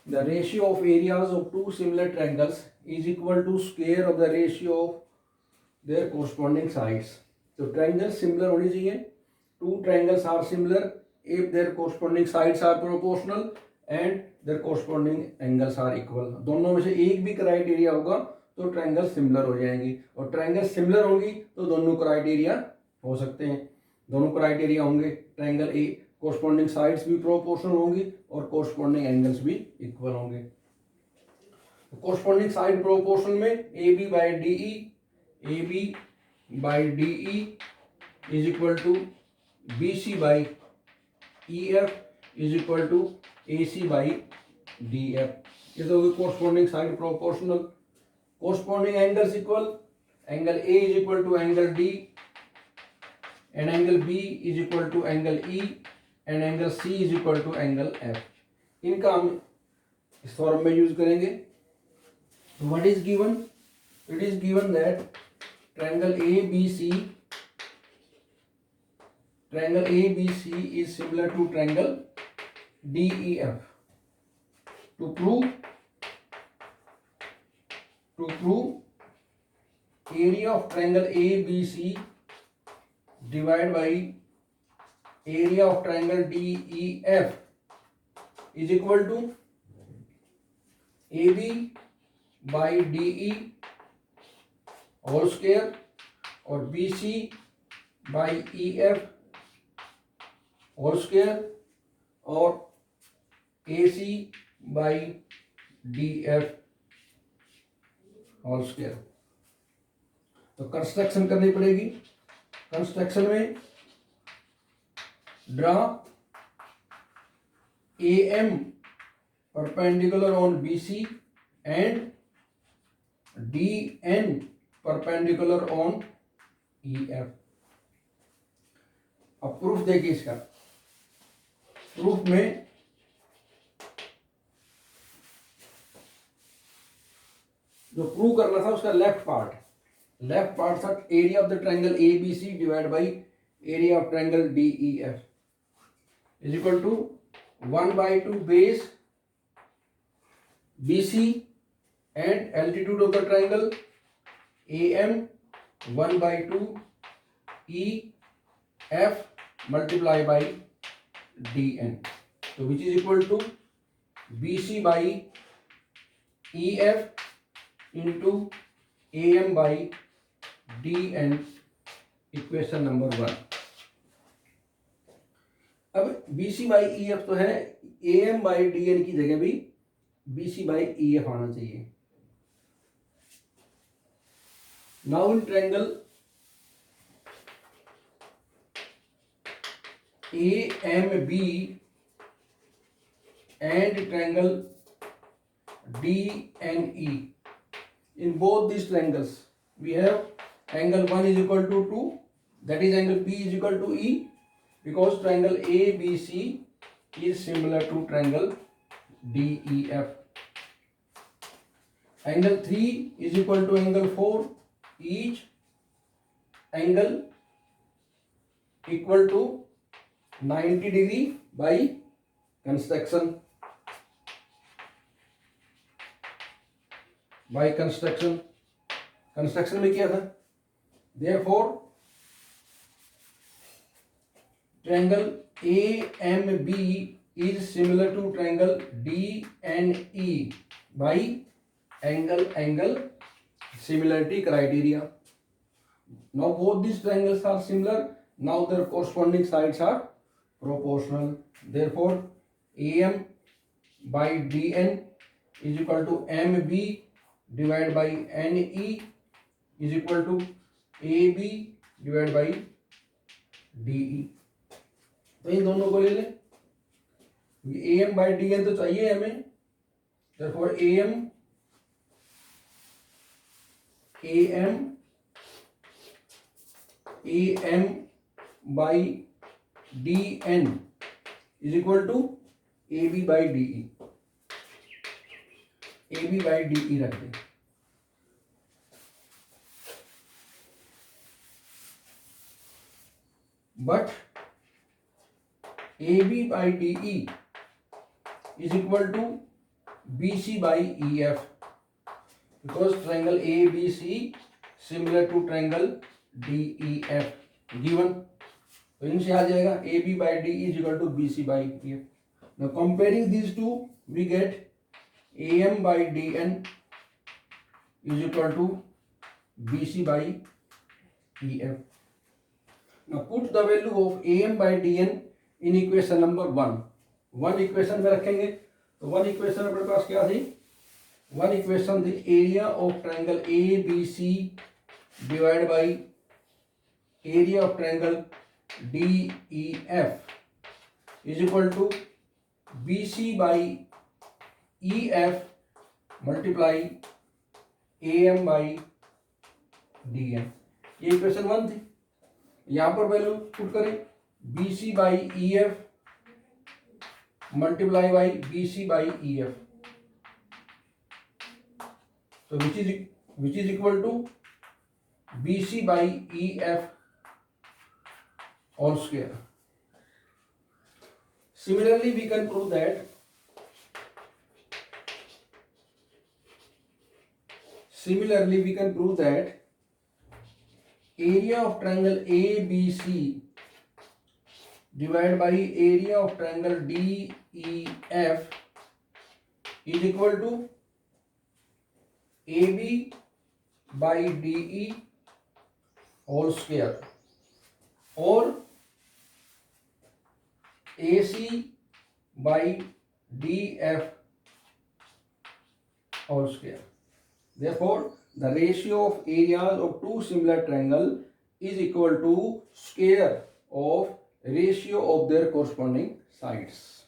the ratio of areas of two similar triangles is equal to square of the ratio of their corresponding sides. तो triangles similar होनी चाहिए. Two triangles are similar if their corresponding sides are proportional and their corresponding angles are equal. दोनों में से एक भी criteria होगा तो ट्रायंगल सिमिलर हो जाएंगी, और ट्रायंगल सिमिलर होंगी तो दोनों क्राइटेरिया हो सकते हैं. दोनों क्राइटेरिया होंगे, ट्रायंगल ए कोरस्पॉन्डिंग साइड्स भी प्रोपोर्शनल होंगी और कोरस्पॉन्डिंग एंगल्स भी इक्वल होंगे. कोरस्पॉन्डिंग साइड प्रोपोर्शनल में A B by D E is equal to B C by E F is equal to A C by D F. ये तो होगी corresponding side proportional. Corresponding angles equal, angle A is equal to angle D and angle B is equal to angle E and angle C is equal to angle F. इनका हम इस form में use करेंगे. What is given? It is given that triangle ABC is similar to triangle DEF. To prove area of triangle ABC divided by area of triangle DEF is equal to AB by DE whole square और BC by EF whole square और AC by DF whole square. तो construction करनी पड़ेगी. Construction में draw AM perpendicular on BC and DN perpendicular on EF. अब proof देखिए इसका. Proof में जो प्रूव करना था उसका लेफ्ट पार्ट था area of the triangle ABC divide by area of triangle DEF is equal to 1/2 base BC and altitude of the triangle AM 1/2 EF multiply by DN. So which is equal to BC by EF into AM by DN. Equation number 1. अब BC by EF तो है, AM by DN की जगह भी BC by EF आना चाहिए. Now in triangle AMB and triangle DNE, in both these triangles we have angle 1 is equal to 2, that is angle B is equal to E, because triangle ABC is similar to triangle DEF. Angle 3 is equal to angle 4, each angle equal to 90 degree by construction. Construction में क्या था? Therefore triangle AMB is similar to triangle DNE by angle similarity criteria. Now both these triangles are similar. Now their corresponding sides are proportional. Therefore AM by DN is equal to MB divided by NE is equal to AB divided by DE. तो इन दोनों को ले लें. AM by DN तो चाहिए हमें. Therefore AM by DN is equal to AB by DE. AB by DE रख दें. But AB by DE is equal to BC by EF, because triangle ABC similar to triangle DEF given. तो इनसे आ जाएगा AB by D is equal to BC by EF. Now comparing these two, we get AM by DN is equal to BC by EF. Now put the value of AM by DN in equation number 1. One equation में रखेंगे तो one equation अपने पास क्या थी, one equation थी area of triangle A B C divide by area of triangle D E F is equal to B C by E F multiply A M by D M. ये equation one थी. यहां पर value put करें B C by E F multiply by BC by EF, so which is equal to BC by EF all square. Similarly, we can prove that area of triangle ABC divided by area of triangle DEF is equal to AB by DE whole square or AC by DF whole square. Therefore, the ratio of areas of two similar triangles is equal to square of ratio of their corresponding sides.